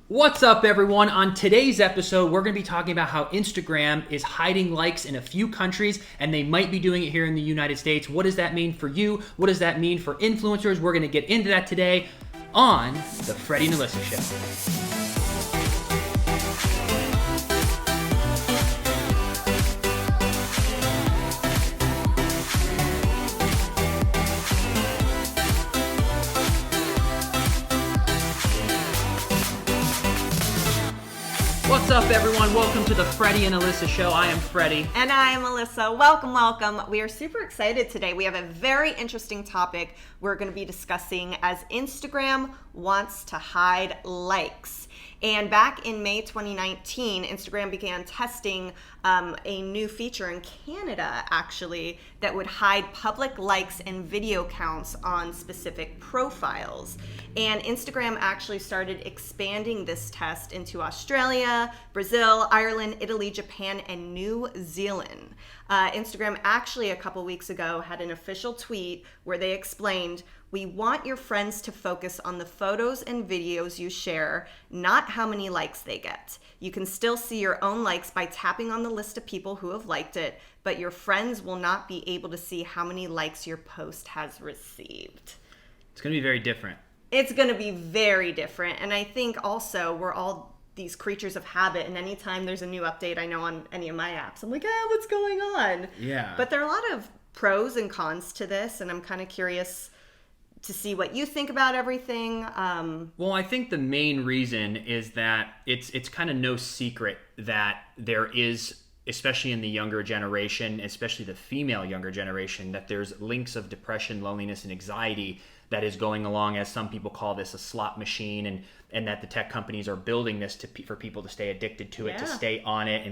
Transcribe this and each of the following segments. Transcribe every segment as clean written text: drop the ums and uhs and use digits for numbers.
What's up, everyone? On today's episode, we're going to be talking about how Instagram is hiding likes in a few countries, and they might be doing it here in the United States. What does that mean for you? What does that mean for influencers? We're going to get into that today on the Freddie and Alyssa Show. What's up, everyone? Welcome to the Freddie and Alyssa Show. I am Freddie. And I am Alyssa. Welcome, welcome. We are super excited today. We have a very interesting topic we're going to be discussing as Instagram wants to hide likes. And back in May 2019, Instagram began testing a new feature in Canada, actually, that would hide public likes and video counts on specific profiles. And Instagram actually started expanding this test into Australia, Brazil, Ireland, Italy, Japan, and New Zealand. Instagram actually a couple weeks ago had an official tweet where they explained, "We want your friends to focus on the photos and videos you share, not how many likes they get. You can still see your own likes by tapping on the list of people who have liked it, but your friends will not be able to see how many likes your post has received." It's going to be very different. It's going to be very different. And I think also we're all these creatures of habit, and anytime there's a new update, I know on any of my apps, I'm like, what's going on? Yeah. But there are a lot of pros and cons to this, and I'm kind of curious to see what you think about everything. Well, I think the main reason is that it's kind of no secret that there is, especially in the younger generation, especially the female younger generation, that there's links of depression, loneliness, and anxiety that is going along, as some people call this, a slot machine, and that the tech companies are building this for people to stay addicted to it, to stay on it,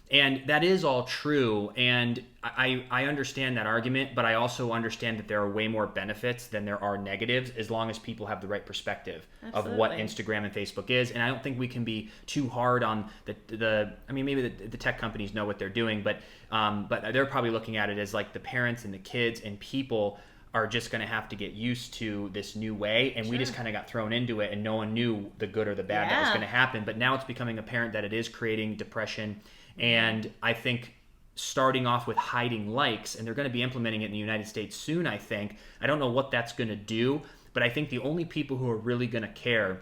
and that is all true, and I understand that argument, but I also understand that there are way more benefits than there are negatives, as long as people have the right perspective of what Instagram and Facebook is. And I don't think we can be too hard on maybe the tech companies know what they're doing, but they're probably looking at it as like the parents and the kids and people are just going to have to get used to this new way, and we just kind of got thrown into it, and no one knew the good or the bad that was going to happen. But now it's becoming apparent that it is creating depression, and I think starting off with hiding likes, and they're going to be implementing it in the United States soon, I think. I don't know what that's going to do, but I think the only people who are really going to care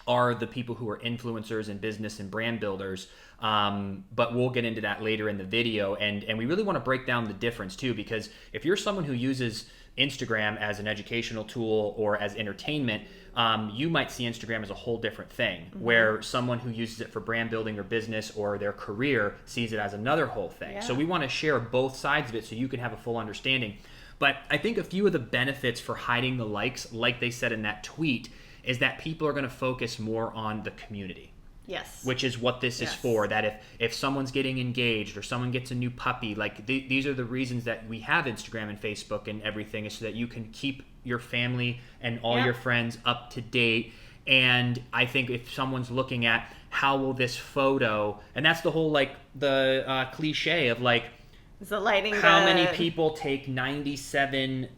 are the people who are influencers and business and brand builders. But we'll get into that later in the video, and we really want to break down the difference too, because if you're someone who uses Instagram as an educational tool or as entertainment, you might see Instagram as a whole different thing, where someone who uses it for brand building or business or their career sees it as another whole thing. So we want to share both sides of it so you can have a full understanding. But I think a few of the benefits for hiding the likes, like they said in that tweet, is that people are going to focus more on the community. Yes. Which is what this is for, that if someone's getting engaged or someone gets a new puppy, like these are the reasons that we have Instagram and Facebook and everything, is so that you can keep your family and all your friends up to date. And I think if someone's looking at how will this photo, and that's the whole the cliche of is the lighting how many people take 97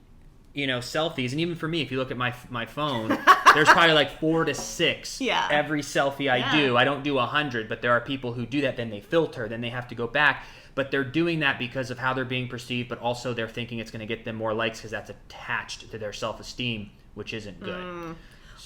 selfies. And even for me, if you look at my phone, there's probably 4 to 6 every selfie I do. I don't do 100, but there are people who do that. Then they filter, then they have to go back. But they're doing that because of how they're being perceived, but also they're thinking it's going to get them more likes because that's attached to their self-esteem, which isn't good.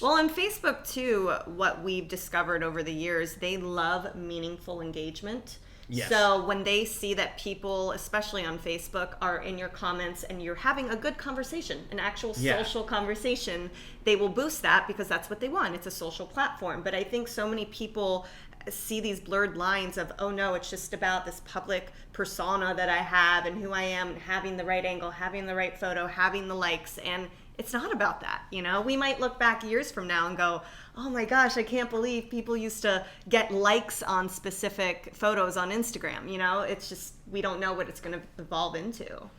Well, on Facebook too, what we've discovered over the years, they love meaningful engagement. Yes. So when they see that people, especially on Facebook, are in your comments and you're having a good conversation, an actual social conversation, they will boost that because that's what they want. It's a social platform. But I think so many people see these blurred lines of, oh no, it's just about this public persona that I have and who I am, and having the right angle, having the right photo, having the likes, and it's not about that. We might look back years from now and go, oh my gosh, I can't believe people used to get likes on specific photos on Instagram. It's just, we don't know what it's going to evolve into.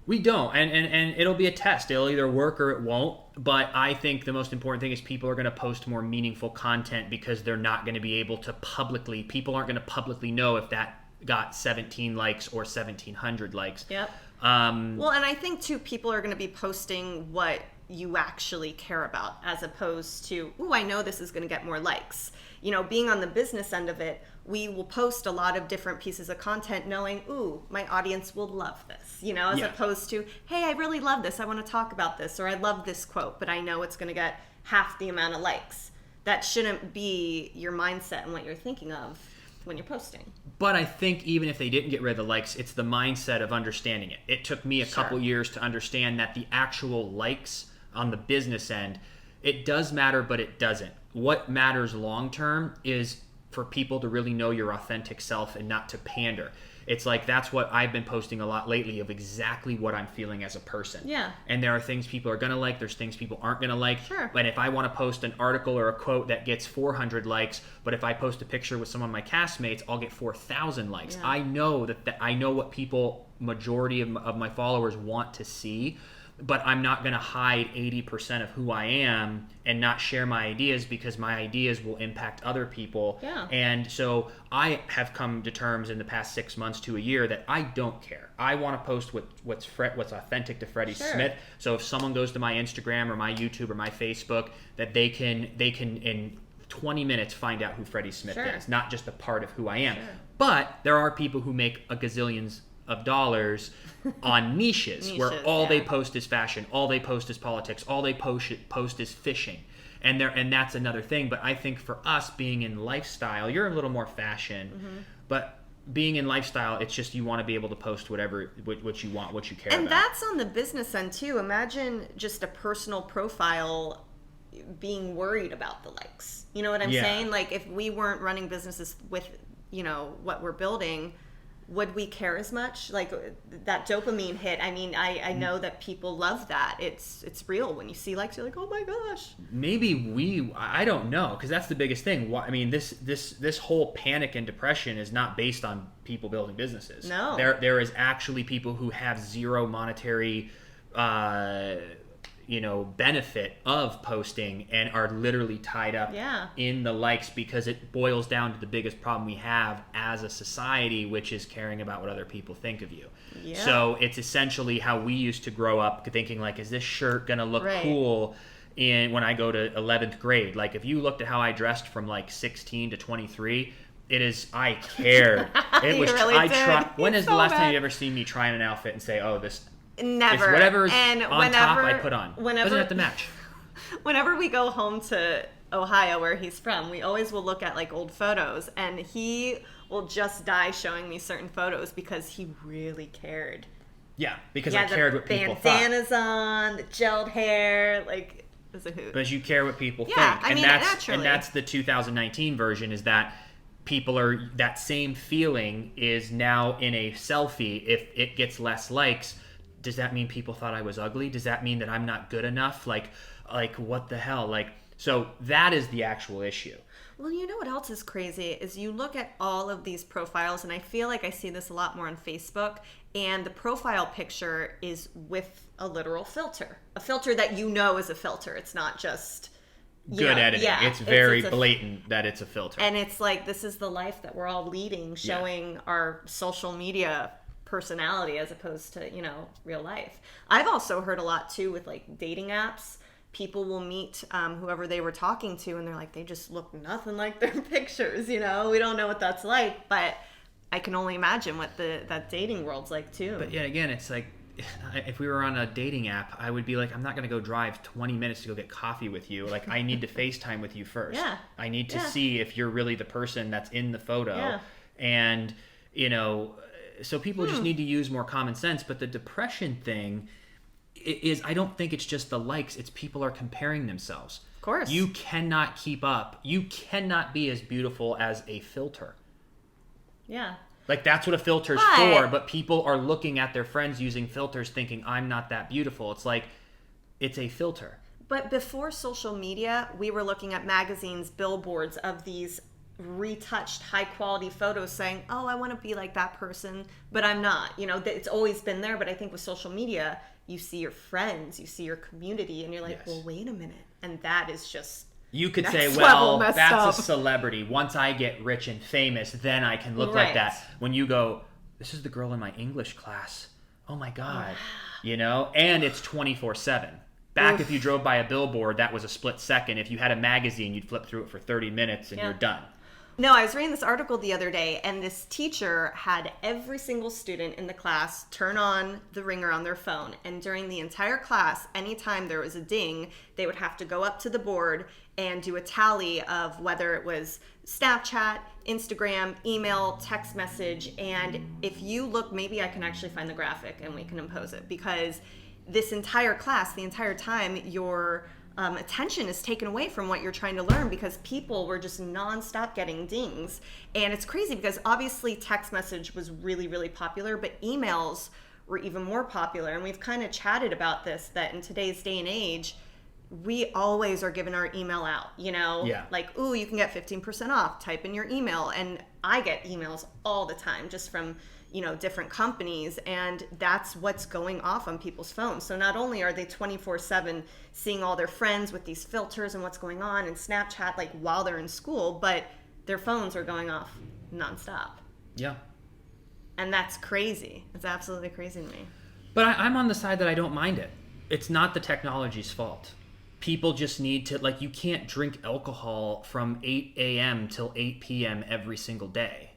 We don't, and it'll be a test. It'll either work or it won't, but I think the most important thing is people are going to post more meaningful content, because they're not going to be able to people aren't going to publicly know if that got 17 likes or 1,700 likes. Yep. Well, and I think too, people are going to be posting what you actually care about, as opposed to, ooh, I know this is going to get more likes. You know, being on the business end of it, we will post a lot of different pieces of content knowing, ooh, my audience will love this, you know, as opposed to, hey, I really love this, I want to talk about this, or I love this quote, but I know it's going to get half the amount of likes. That shouldn't be your mindset and what you're thinking of when you're posting. But I think even if they didn't get rid of the likes, it's the mindset of understanding it. It took me a couple years to understand that the actual likes on the business end, it does matter, but it doesn't. What matters long term is for people to really know your authentic self and not to pander. It's like, that's what I've been posting a lot lately, of exactly what I'm feeling as a person. Yeah. And there are things people are going to like, there's things people aren't going to like. Sure. But if I want to post an article or a quote that gets 400 likes, but if I post a picture with some of my castmates, I'll get 4,000 likes. Yeah. I know that I know what people, majority of my followers want to see, but I'm not going to hide 80% of who I am and not share my ideas, because my ideas will impact other people. Yeah. And so I have come to terms in the past 6 months to a year that I don't care. I want to post what's authentic to Freddie Smith. So if someone goes to my Instagram or my YouTube or my Facebook, that they can in 20 minutes find out who Freddie Smith is, not just a part of who I am. But there are people who make a gazillions of dollars on niches where all they post is fashion, all they post is politics, all they post is fishing, and that's another thing. But I think for us, being in lifestyle, you're a little more fashion, but being in lifestyle, it's just, you want to be able to post whatever what you want, what you care about. And that's on the business end too. Imagine just a personal profile being worried about the likes. You know what I'm saying? Like, if we weren't running businesses with, you know, what we're building, would we care as much? Like, that dopamine hit, I mean, I know that people love that. It's real. When you see likes, you're like, oh my gosh. Maybe I don't know, because that's the biggest thing. I mean, this whole panic and depression is not based on people building businesses. No. There is actually people who have zero monetary benefit of posting and are literally tied up in the likes, because it boils down to the biggest problem we have as a society, which is caring about what other people think of you. So it's essentially how we used to grow up, thinking like, is this shirt gonna look cool when I go to 11th grade? Like, if you looked at how I dressed from like 16 to 23, I cared. It was really when is the last time you ever seen me try on an outfit and say, oh, this never. It's whatever's and on top I put on. Doesn't have to match. Whenever we go home to Ohio, where he's from, we always will look at like old photos, and he will just die showing me certain photos because he really cared. Yeah, because I cared what people thought. Bandanas on, the gelled hair, like, it was a hoot. Because you care what people think. I mean, naturally. And that's the 2019 version, is that people are, that same feeling is now in a selfie. If it gets less likes, does that mean people thought I was ugly? Does that mean that I'm not good enough? Like what the hell? Like, so that is the actual issue. Well, you know what else is crazy is you look at all of these profiles, and I feel like I see this a lot more on Facebook, and the profile picture is with a literal filter. A filter that you know is a filter. It's not just good editing. Yeah, it's very blatant that it's a filter. And it's like, this is the life that we're all leading, showing our social media personality as opposed to, real life. I've also heard a lot too with like dating apps. People will meet whoever they were talking to, and they're like, they just look nothing like their pictures. We don't know what that's like, but I can only imagine what that dating world's like too. But yet again, it's like, if we were on a dating app, I would be like, I'm not going to go drive 20 minutes to go get coffee with you. Like, I need to FaceTime with you first. Yeah. I need to see if you're really the person that's in the photo. Yeah. And, so people just need to use more common sense. But the depression thing is, I don't think it's just the likes. It's people are comparing themselves. Of course. You cannot keep up. You cannot be as beautiful as a filter. Yeah. Like, that's what a filter's for, but people are looking at their friends using filters thinking, I'm not that beautiful. It's like, it's a filter. But before social media, we were looking at magazines, billboards of these retouched high-quality photos saying, oh, I want to be like that person, but I'm not. It's always been there, but I think with social media, you see your friends, you see your community, and you're like, well, wait a minute. And that is just... You could say, well, that's a celebrity. Once I get rich and famous, then I can look like that. When you go, this is the girl in my English class. Oh my God. And it's 24/7. Back if you drove by a billboard, that was a split second. If you had a magazine, you'd flip through it for 30 minutes and you're done. No, I was reading this article the other day, and this teacher had every single student in the class turn on the ringer on their phone. And during the entire class, anytime there was a ding, they would have to go up to the board and do a tally of whether it was Snapchat, Instagram, email, text message. And if you look, maybe I can actually find the graphic and we can impose it, because this entire class, the entire time, your attention is taken away from what you're trying to learn, because people were just nonstop getting dings. And it's crazy because obviously text message was really, really popular, but emails were even more popular. And we've kind of chatted about this, that in today's day and age, we always are giving our email out, you know? Yeah. Like, ooh, you can get 15% off, type in your email. And I get emails all the time just from, you know, different companies, and that's what's going off on people's phones. So not only are they 24/7 seeing all their friends with these filters and what's going on and Snapchat, like, while they're in school, but their phones are going off nonstop. Yeah. And that's crazy. It's absolutely crazy to me. But I'm on the side that I don't mind it. It's not the technology's fault. People just need to, like, you can't drink alcohol from 8 a.m. till 8 p.m. every single day.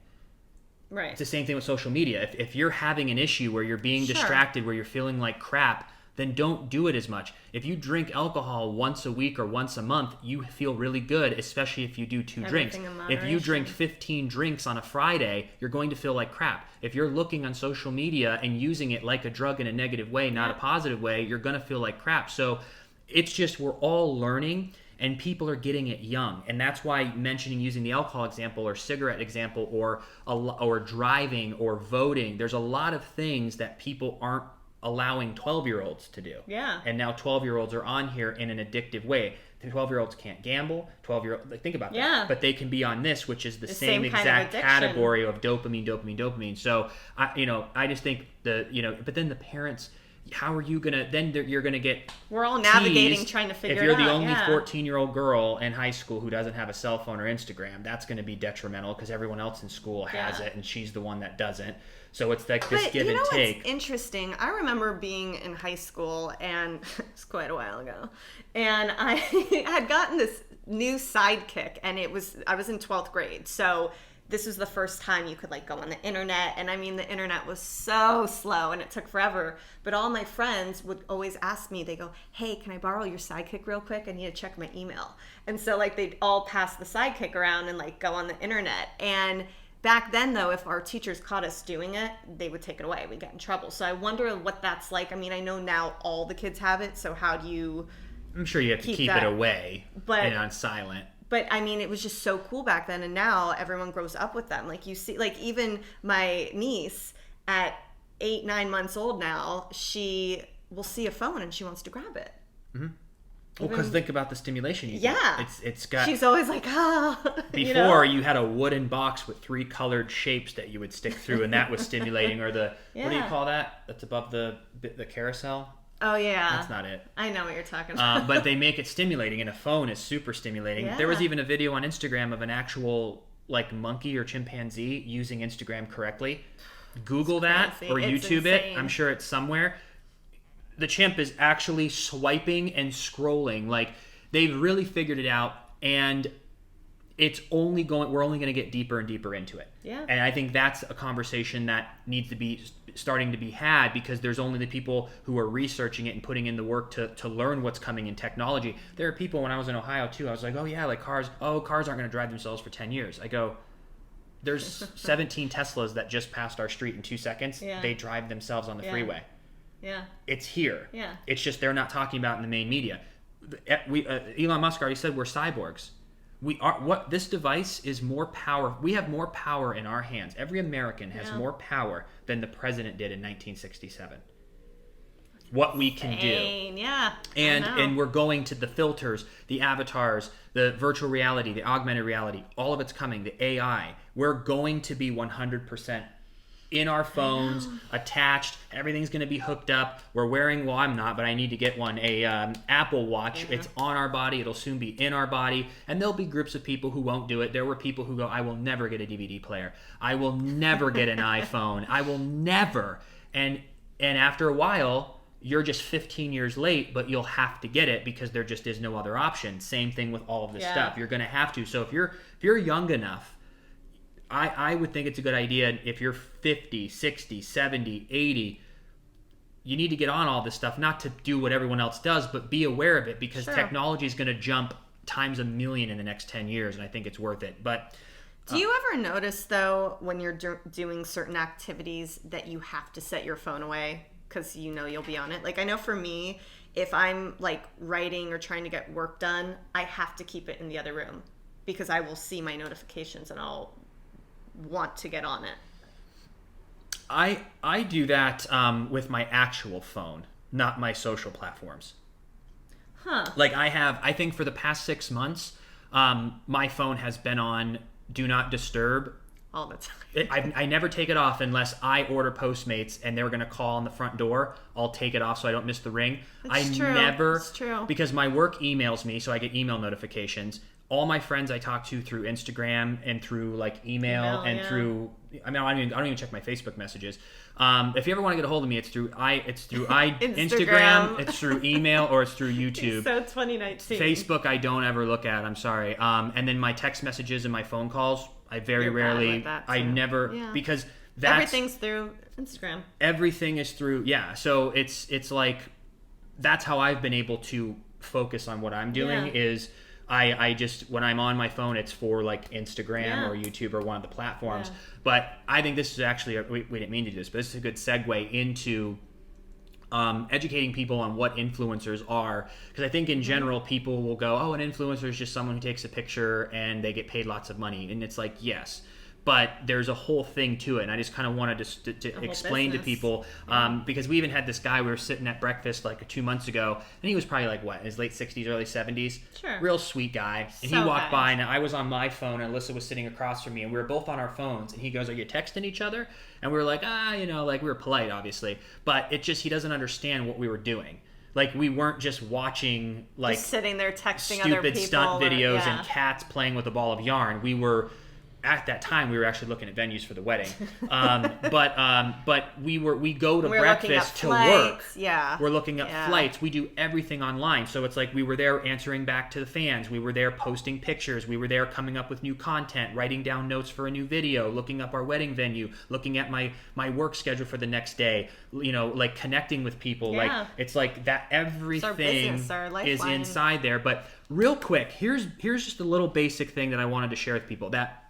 Right. It's the same thing with social media. If you're having an issue where you're being distracted, where you're feeling like crap, then don't do it as much. If you drink alcohol once a week or once a month, you feel really good, especially if you do 2 drinks. If you drink 15 drinks on a Friday, you're going to feel like crap. If you're looking on social media and using it like a drug in a negative way, not a positive way, you're going to feel like crap. So it's just, we're all learning, and people are getting it young. And that's why mentioning using the alcohol example or cigarette example or driving or voting, there's a lot of things that people aren't allowing 12-year-olds to do. Yeah. And now 12-year-olds are on here in an addictive way. The 12-year-olds can't gamble. 12-year-olds, like, think about that. But they can be on this, which is the same exact category of dopamine. So I just think but then the parents, how are you gonna? Then you're gonna get. We're all navigating, trying to figure it out. If you're the only 14-year-old girl in high school who doesn't have a cell phone or Instagram, that's going to be detrimental because everyone else in school has it, and she's the one that doesn't. So it's like this give and take. What's interesting? I remember being in high school, and it's quite a while ago, and I had gotten this new sidekick, and I was in 12th grade, so. This was the first time you could, like, go on the internet. And I mean, the internet was so slow and it took forever. But all my friends would always ask me, they go, hey, can I borrow your sidekick real quick? I need to check my email. And so, like, they'd all pass the sidekick around and, like, go on the internet. And back then, though, if our teachers caught us doing it, they would take it away. We'd get in trouble. So I wonder what that's like. I mean, I know now all the kids have it. So how do you I'm sure you have to keep it away and on silent. But I mean, it was just so cool back then, and now everyone grows up with them. Like, you see, like, even my niece at 8-9 months old now, she will see a phone and she wants to grab it. Mm-hmm. Well, because think about the stimulation you get. It's got. She's always like, Before you had a wooden box with 3 colored shapes that you would stick through, and that was stimulating. Or the what do you call that? That's above the carousel. Oh, yeah. That's not it. I know what you're talking about. But they make it stimulating, and a phone is super stimulating. Yeah. There was even a video on Instagram of an actual, like, monkey or chimpanzee using Instagram correctly. Google that or YouTube it. I'm sure it's somewhere. The chimp is actually swiping and scrolling. Like, they've really figured it out, and we're only going to get deeper and deeper into it. Yeah. And I think that's a conversation that needs to be starting to be had, because there's only the people who are researching it and putting in the work to learn what's coming in technology. There are people, when I was in Ohio too, I was like, oh yeah, like cars aren't going to drive themselves for 10 years. I go, there's 17 Teslas that just passed our street in 2 seconds. Yeah. They drive themselves on the freeway. Yeah. It's here. Yeah. It's just they're not talking about it in the main media. Elon Musk already said we're cyborgs. This device is more power. We have more power in our hands. Every American has more power than the president did in 1967. What we can do. Yeah. And we're going to the filters, the avatars, the virtual reality, the augmented reality. All of it's coming. The AI. We're going to be 100% in our phones, attached. Everything's going to be hooked up. We're wearing, well, I'm not, but I need to get one, a Apple Watch. Mm-hmm. It's on our body. It'll soon be in our body. And there'll be groups of people who won't do it. There were people who go, I will never get a DVD player. I will never get an iPhone. I will never. And after a while, you're just 15 years late, but you'll have to get it because there just is no other option. Same thing with all of this stuff. You're going to have to. So if you're young enough, I would think it's a good idea if you're 50, 60, 70, 80, you need to get on all this stuff, not to do what everyone else does, but be aware of it because technology is going to jump times a million in the next 10 years, and I think it's worth it. But do you ever notice, though, when you're doing certain activities that you have to set your phone away because you know you'll be on it? Like, I know for me, if I'm, like, writing or trying to get work done, I have to keep it in the other room because I will see my notifications and I'll want to get on it. I do that with my actual phone, not my social platforms. Like I think for the past 6 months, my phone has been on Do Not Disturb all the time. I never take it off unless I order Postmates and they're going to call on the front door. I'll take it off so I don't miss the ring. It's true. Because my work emails me, so I get email notifications. All my friends I talk to through Instagram and through like email and through. I mean, I don't even check my Facebook messages. If you ever want to get a hold of me, it's through Instagram, it's through email, or it's through YouTube. So 2019. Facebook, I don't ever look at. I'm sorry. And then my text messages and my phone calls, I very rarely. I never because everything's through Instagram. Everything is through So it's like that's how I've been able to focus on what I'm doing is. I just, when I'm on my phone, it's for like Instagram or YouTube or one of the platforms. But I think this is actually, we didn't mean to do this, but this is a good segue into educating people on what influencers are. Because I think in general, people will go, oh, an influencer is just someone who takes a picture and they get paid lots of money. And it's like, yes. But there's a whole thing to it, and I just kind of wanted to explain to people because we even had this guy. We were sitting at breakfast like 2 months ago, and he was probably like in his late 60s, early 70s. Sure. Real sweet guy. And he walked by, and I was on my phone, and Alyssa was sitting across from me, and we were both on our phones. And he goes, "Are you texting each other?" And we were like, like we were polite, obviously, but it just he doesn't understand what we were doing. Like we weren't just watching like just sitting there texting stupid other people stunt videos and cats playing with a ball of yarn. We were. At that time, we were actually looking at venues for the wedding, but we go to breakfast to work. Yeah, we're looking at flights. We do everything online, so it's like we were there answering back to the fans. We were there posting pictures. We were there coming up with new content, writing down notes for a new video, looking up our wedding venue, looking at my work schedule for the next day. Like connecting with people. Like it's like that. Everything is inside there. But real quick, here's just a little basic thing that I wanted to share with people that.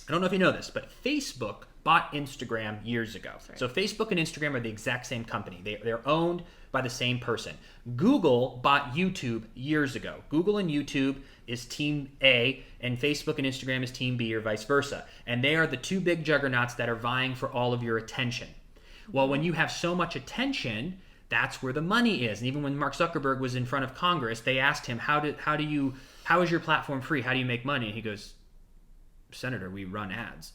I don't know if you know this, but Facebook bought Instagram years ago. So Facebook and Instagram are the exact same company. They're owned by the same person. Google bought YouTube years ago. Google and YouTube is Team A, and Facebook and Instagram is Team B, or vice versa. And they are the two big juggernauts that are vying for all of your attention. Well, when you have so much attention, that's where the money is. And even when Mark Zuckerberg was in front of Congress, they asked him, how is your platform free? How do you make money? And he goes, Senator, we run ads.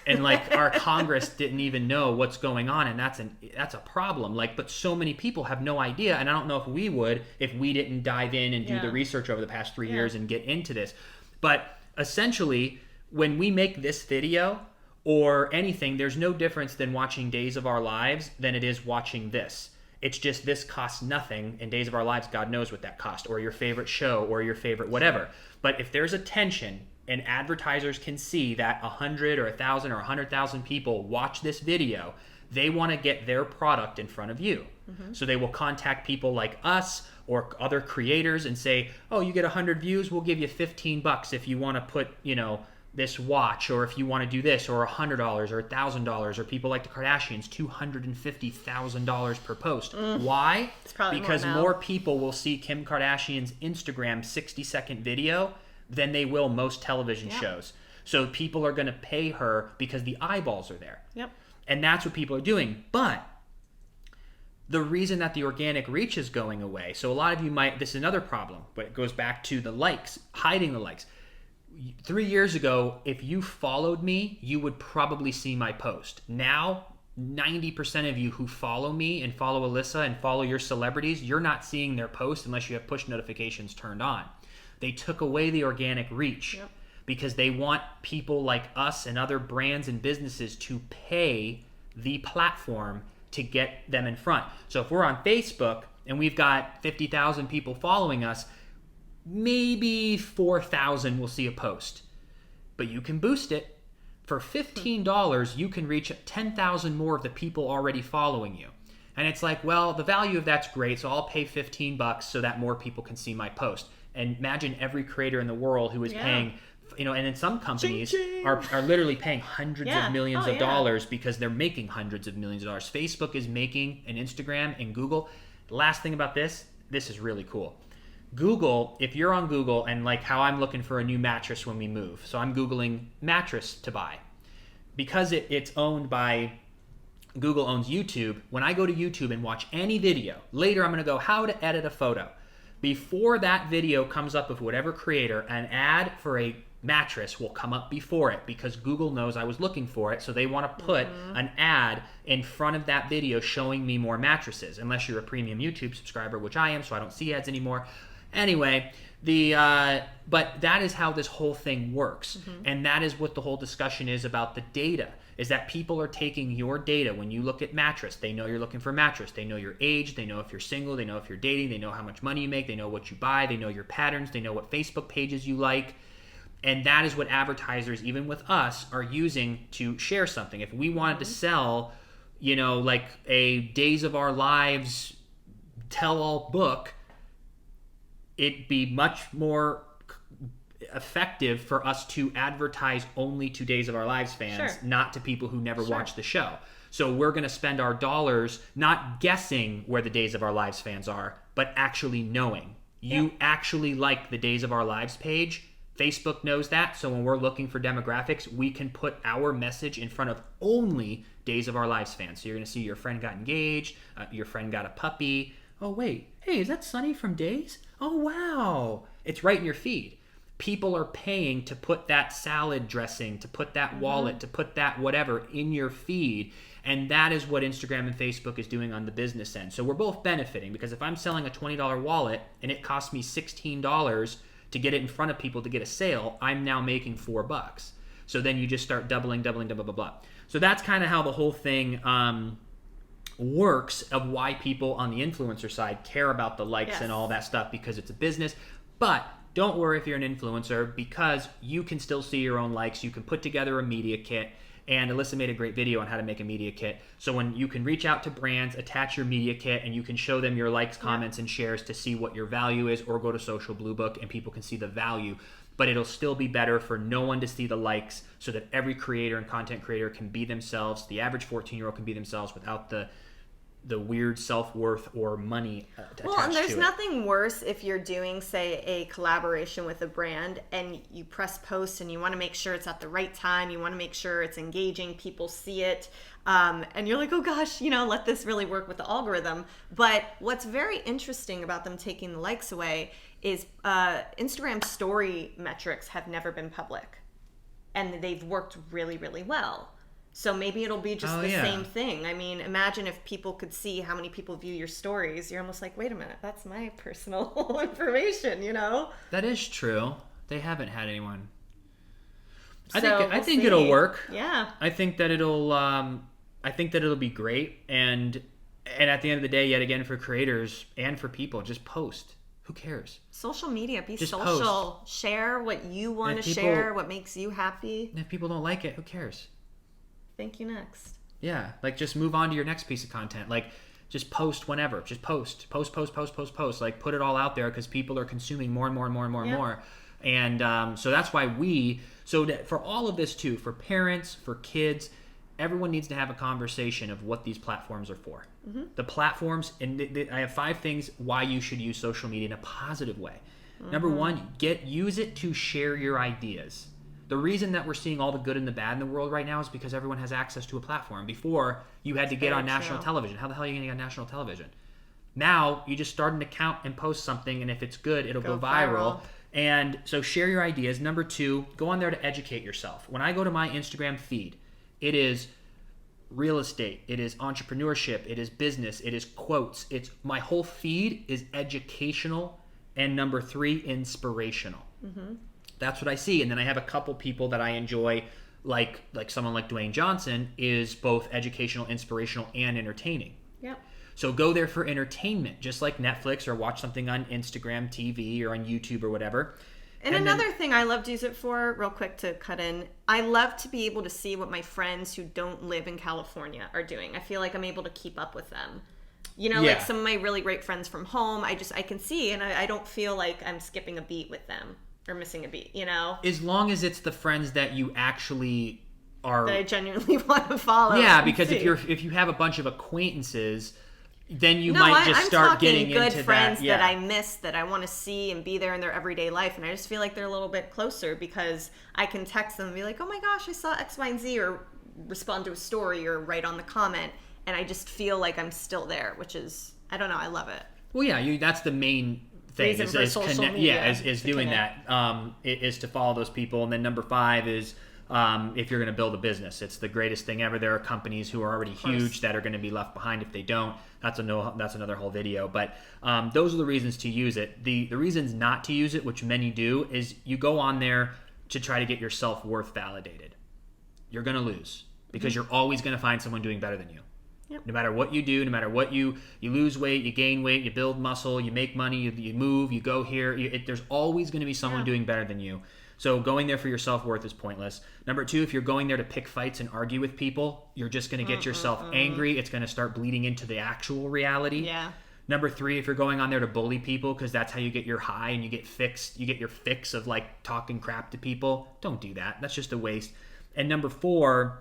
And like our Congress didn't even know what's going on, and that's a problem. Like, but so many people have no idea, and I don't know if we would if we didn't dive in and do the research over the past 3 years and get into this. But essentially, when we make this video or anything, there's no difference than watching Days of Our Lives than it is watching this. It's just this costs nothing, and Days of Our Lives, God knows what that cost, or your favorite show, or your favorite whatever. But if there's attention, and advertisers can see that 100 or 1,000 or 100,000 people watch this video, they want to get their product in front of you. Mm-hmm. So they will contact people like us or other creators and say, oh, you get 100 views, we'll give you $15 if you want to put, this watch, or if you want to do this, or $100 or $1,000, or people like the Kardashians, $250,000 per post. Why? It's probably because more people will see Kim Kardashian's Instagram 60-second video than they will most television shows. So people are going to pay her because the eyeballs are there. Yep. And that's what people are doing. But the reason that the organic reach is going away, so a lot of you might, this is another problem, but it goes back to the likes, hiding the likes. 3 years ago, if you followed me, you would probably see my post. Now, 90% of you who follow me and follow Alyssa and follow your celebrities, you're not seeing their post unless you have push notifications turned on. They took away the organic reach because they want people like us and other brands and businesses to pay the platform to get them in front. So if we're on Facebook and we've got 50,000 people following us, maybe 4,000 will see a post. But you can boost it. For $15, you can reach 10,000 more of the people already following you. And it's like, well, the value of that's great, so I'll pay $15 so that more people can see my post. And imagine every creator in the world who is paying, and then some companies are literally paying hundreds of millions of dollars because they're making hundreds of millions of dollars. Facebook is making, and Instagram and Google. The last thing about this is really cool. Google, if you're on Google, and like how I'm looking for a new mattress when we move, so I'm Googling mattress to buy. Because it's owned by, Google owns YouTube, when I go to YouTube and watch any video, later I'm going to go how to edit a photo. Before that video comes up with whatever creator, an ad for a mattress will come up before it because Google knows I was looking for it, so they want to put an ad in front of that video showing me more mattresses, unless you're a premium YouTube subscriber, which I am, so I don't see ads anymore. Anyway, but that is how this whole thing works, and that is what the whole discussion is about the data, is that people are taking your data. When you look at mattress, they know you're looking for mattress. They know your age. They know if you're single. They know if you're dating. They know how much money you make. They know what you buy. They know your patterns. They know what Facebook pages you like. And that is what advertisers, even with us, are using to share something. If we wanted to sell, like a Days of Our Lives tell-all book, it'd be much more effective for us to advertise only to Days of Our Lives fans, not to people who never watch the show. So we're going to spend our dollars not guessing where the Days of Our Lives fans are, but actually knowing. You actually like the Days of Our Lives page. Facebook knows that, so when we're looking for demographics, we can put our message in front of only Days of Our Lives fans. So you're going to see your friend got engaged, your friend got a puppy. Oh, wait. Hey, is that Sunny from Days? Oh, wow. It's right in your feed. People are paying to put that salad dressing, to put that wallet, to put that whatever in your feed. And that is what Instagram and Facebook is doing on the business end. So we're both benefiting, because if I'm selling a $20 wallet and it costs me $16 to get it in front of people to get a sale, I'm now making $4. So then you just start doubling, blah, blah, blah. So that's kind of how the whole thing works, of why people on the influencer side care about the likes and all that stuff, because it's a business. But don't worry if you're an influencer, because you can still see your own likes. You can put together a media kit, and Alyssa made a great video on how to make a media kit. So when you can reach out to brands, attach your media kit, and you can show them your likes, comments, and shares to see what your value is, or go to Social Blue Book and people can see the value. But it'll still be better for no one to see the likes, so that every creator and content creator can be themselves. The average 14-year-old can be themselves without the weird self-worth or money attached to it. Well, and there's nothing worse if you're doing, say, a collaboration with a brand and you press post and you want to make sure it's at the right time. You want to make sure it's engaging, people see it. And you're like, oh gosh, let this really work with the algorithm. But what's very interesting about them taking the likes away is Instagram story metrics have never been public. And they've worked really, really well. So maybe it'll be just same thing. I mean, imagine if people could see how many people view your stories. You're almost like, wait a minute, that's my personal information, That is true. They haven't had anyone. So I think it'll work. Yeah. I think that it'll be great. And at the end of the day, yet again, for creators and for people, just post. Who cares? Social media, be just social. Post. Share what you want to share, what makes you happy. And if people don't like it, who cares? Thank you, next. Yeah, just move on to your next piece of content. Just post whenever. Just post. Like, put it all out there, because people are consuming more and more and more and more and more. And so that's why for all of this too, for parents, for kids, everyone needs to have a conversation of what these platforms are for. The platforms, and I have 5 things why you should use social media in a positive way. Number 1, use it to share your ideas. The reason that we're seeing all the good and the bad in the world right now is because everyone has access to a platform. Before, you had to get on national television. How the hell are you going to get on national television? Now, you just start an account and post something, and if it's good, it'll go viral. And so share your ideas. Number 2, go on there to educate yourself. When I go to my Instagram feed, it is real estate, it is entrepreneurship, it is business, it is quotes. My whole feed is educational, and number 3, inspirational. That's what I see. And then I have a couple people that I enjoy like someone like Dwayne Johnson is both educational, inspirational, and entertaining. Yep. So go there for entertainment, just like Netflix, or watch something on Instagram TV or on YouTube or whatever. And another thing I love to use it for, real quick to cut in, I love to be able to see what my friends who don't live in California are doing. I feel like I'm able to keep up with them. You know, like some of my really great friends from home, I can see, and I don't feel like I'm skipping a beat with them or missing a beat, you know? As long as it's the friends that you actually are... That I genuinely want to follow. Yeah, because if you have a bunch of acquaintances... then you might just start getting into that. I'm talking good friends that I miss, that I want to see and be there in their everyday life. And I just feel like they're a little bit closer because I can text them and be like, oh my gosh, I saw X, Y, and Z, or respond to a story or write on the comment. And I just feel like I'm still there, which is, I don't know, I love it. Well, yeah, that's the main thing is doing that, is to follow those people. And then number 5 is... if you're going to build a business, it's the greatest thing ever. There are companies who are already huge that are going to be left behind if they don't. That's another whole video. But those are the reasons to use it. The reasons not to use it, which many do, is you go on there to try to get your self-worth validated. You're going to lose because you're always going to find someone doing better than you. Yep. No matter what you do, no matter what you lose weight, you gain weight, you build muscle, you make money, you move, you go here. There's always going to be someone doing better than you. So going there for your self-worth is pointless. Number 2, if you're going there to pick fights and argue with people, you're just going to get yourself angry. It's going to start bleeding into the actual reality. Yeah. Number 3, if you're going on there to bully people because that's how you get your high and you get your fix of like talking crap to people, don't do that. That's just a waste. And number 4,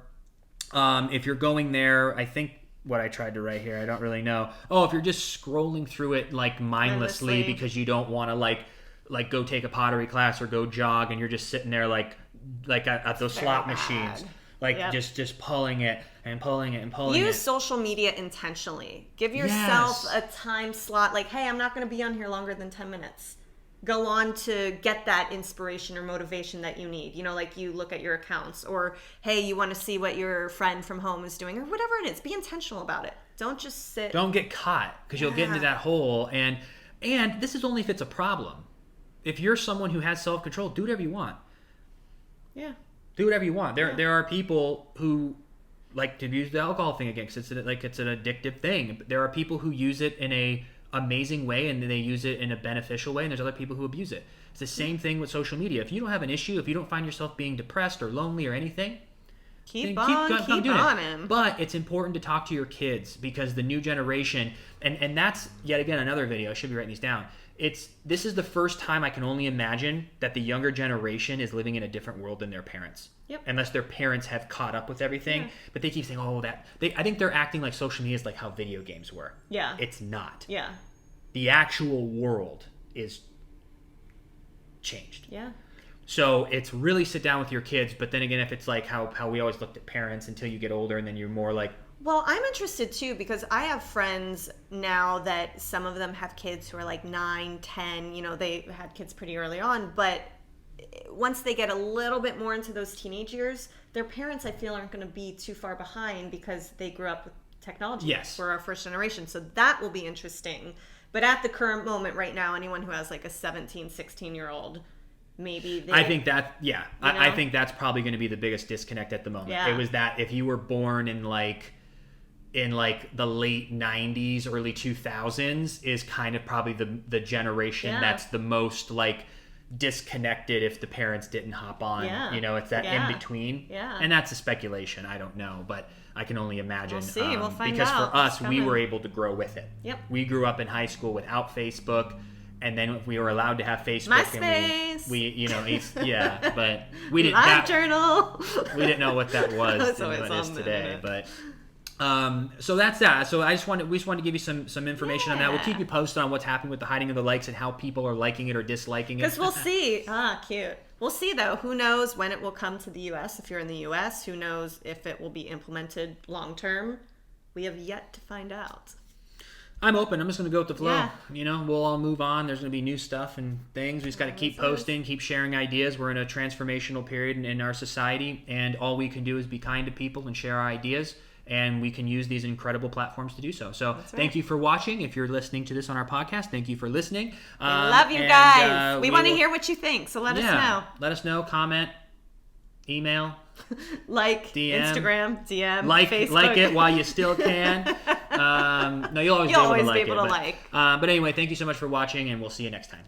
if you're going there, I think what I tried to write here, I don't really know. Oh, if you're just scrolling through it like mindlessly because you don't want to like go take a pottery class or go jog, and you're just sitting there like at those slot machines, just pulling it and pulling it and pulling it. Use social media intentionally. Give yourself a time slot. Like, hey, I'm not going to be on here longer than 10 minutes. Go on to get that inspiration or motivation that you need. You know, like you look at your accounts, or hey, you want to see what your friend from home is doing, or whatever it is. Be intentional about it. Don't just sit. Don't get caught, because you'll get into that hole. And this is only if it's a problem. If you're someone who has self-control, do whatever you want. Yeah. Do whatever you want. There are people who like to use the alcohol thing again because it's an addictive thing. There are people who use it in a amazing way and they use it in a beneficial way, and there's other people who abuse it. It's the same thing with social media. If you don't have an issue, if you don't find yourself being depressed or lonely or anything, keep on him. But it's important to talk to your kids, because the new generation, and that's yet again another video. I should be writing these down. This is the first time I can only imagine that the younger generation is living in a different world than their parents. Yep. Unless their parents have caught up with everything. Yeah. But they keep saying, I think they're acting like social media is like how video games were. Yeah. It's not. Yeah. The actual world is changed. Yeah. So it's really sit down with your kids, but then again, if it's like how we always looked at parents until you get older and then you're more like... Well, I'm interested too, because I have friends now that some of them have kids who are like 9, 10, they had kids pretty early on, but once they get a little bit more into those teenage years, their parents, I feel, aren't going to be too far behind because they grew up with technology. Yes. For our first generation. So that will be interesting. But at the current moment right now, anyone who has like a 17, 16-year-old, maybe they... I think that, yeah. I think that's probably going to be the biggest disconnect at the moment. Yeah. It was that if you were born in the late 90s, early 2000s is kind of probably the generation that's the most like disconnected if the parents didn't hop on. Yeah. It's that in between. Yeah. And that's a speculation. I don't know, but I can only imagine. We'll see. We'll find because out. For us, we were able to grow with it. Yep. We grew up in high school without Facebook, and then we were allowed to have Facebook. MySpace. And we but we didn't. Journal. We didn't know what that was and what it is today, but. So that's that. So we just wanted to give you some information on that. We'll keep you posted on what's happening with the hiding of the likes and how people are liking it or disliking it. Because we'll see. Cute. We'll see though. Who knows when it will come to the U.S. If you're in the U.S., who knows if it will be implemented long term? We have yet to find out. I'm open. I'm just going to go with the flow. Yeah. We'll all move on. There's going to be new stuff and things. We just got to keep posting, keep sharing ideas. We're in a transformational period in our society, and all we can do is be kind to people and share our ideas. And we can use these incredible platforms to do so. So thank you for watching. If you're listening to this on our podcast, thank you for listening. We love you guys. We want to hear what you think, so let us know. Let us know, comment, email, like DM, Instagram, DM, like Facebook. it while you still can. No, you'll always be able to like it. But anyway, thank you so much for watching, and we'll see you next time.